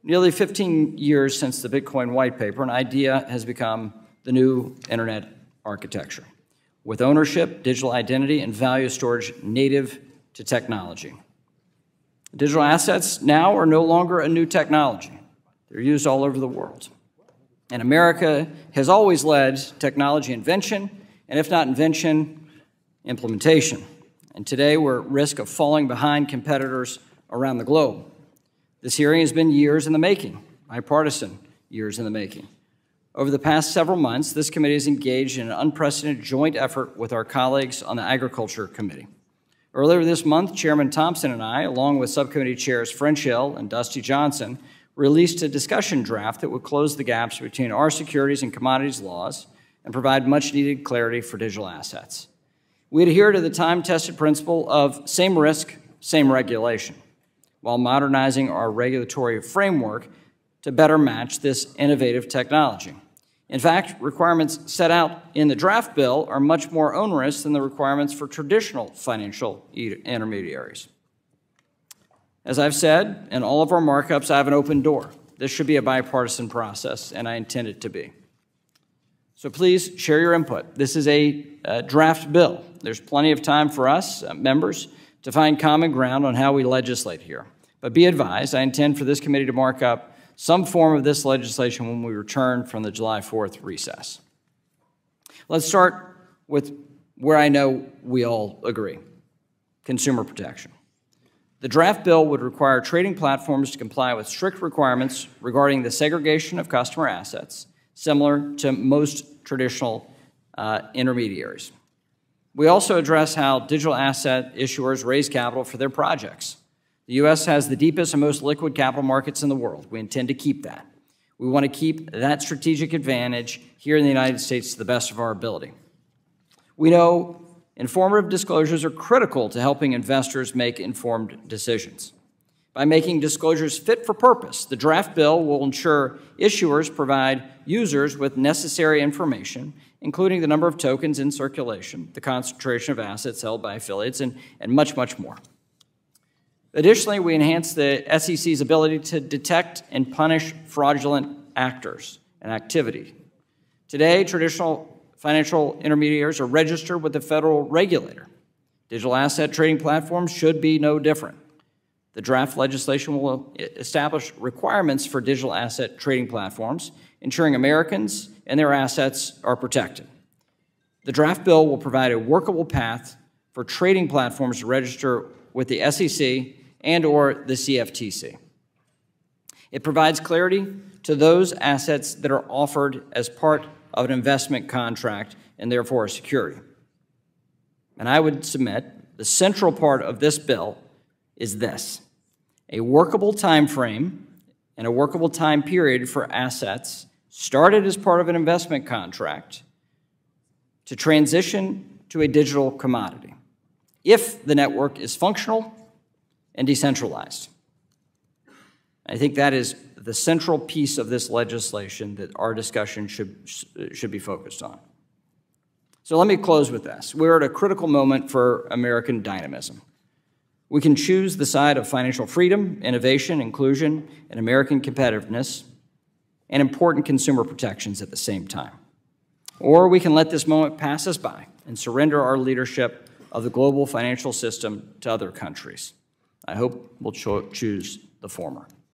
Nearly 15 years since the Bitcoin white paper, an idea has become the new internet architecture, with ownership, digital identity, and value storage native to technology. Digital assets now are no longer a new technology. They're used all over the world. And America has always led technology invention, and if not invention, implementation. And today we're at risk of falling behind competitors around the globe. This hearing has been years in the making, bipartisan years in the making. Over the past several months, this committee has engaged in an unprecedented joint effort with our colleagues on the Agriculture Committee. Earlier this month, Chairman Thompson and I, along with subcommittee chairs French Hill and Dusty Johnson, released a discussion draft that would close the gaps between our securities and commodities laws and provide much-needed clarity for digital assets. We adhere to the time-tested principle of same risk, same regulation, while modernizing our regulatory framework to better match this innovative technology. In fact, requirements set out in the draft bill are much more onerous than the requirements for traditional financial intermediaries. As I've said, in all of our markups, I have an open door. This should be a bipartisan process, and I intend it to be. So please share your input. This is a draft bill. There's plenty of time for us, members, to find common ground on how we legislate here. But be advised, I intend for this committee to mark up some form of this legislation when we return from the July 4th recess. Let's start with where I know we all agree: consumer protection. The draft bill would require trading platforms to comply with strict requirements regarding the segregation of customer assets, similar to most traditional intermediaries. We also address how digital asset issuers raise capital for their projects. The U.S. has the deepest and most liquid capital markets in the world. We intend to keep that. We want to keep that strategic advantage here in the United States to the best of our ability. We know informative disclosures are critical to helping investors make informed decisions. By making disclosures fit for purpose, the draft bill will ensure issuers provide users with necessary information, including the number of tokens in circulation, the concentration of assets held by affiliates, and much, much more. Additionally, we enhance the SEC's ability to detect and punish fraudulent actors and activity. Today, traditional financial intermediaries are registered with the federal regulator. Digital asset trading platforms should be no different. The draft legislation will establish requirements for digital asset trading platforms, ensuring Americans and their assets are protected. The draft bill will provide a workable path for trading platforms to register with the SEC and/or the CFTC. It provides clarity to those assets that are offered as part of an investment contract and therefore a security. And I would submit the central part of this bill is this: a workable time frame and a workable time period for assets started as part of an investment contract to transition to a digital commodity, if the network is functional and decentralized. I think that is the central piece of this legislation that our discussion should be focused on. So let me close with this. We're at a critical moment for American dynamism. We can choose the side of financial freedom, innovation, inclusion, and American competitiveness, and important consumer protections at the same time. Or we can let this moment pass us by and surrender our leadership of the global financial system to other countries. I hope we'll choose the former.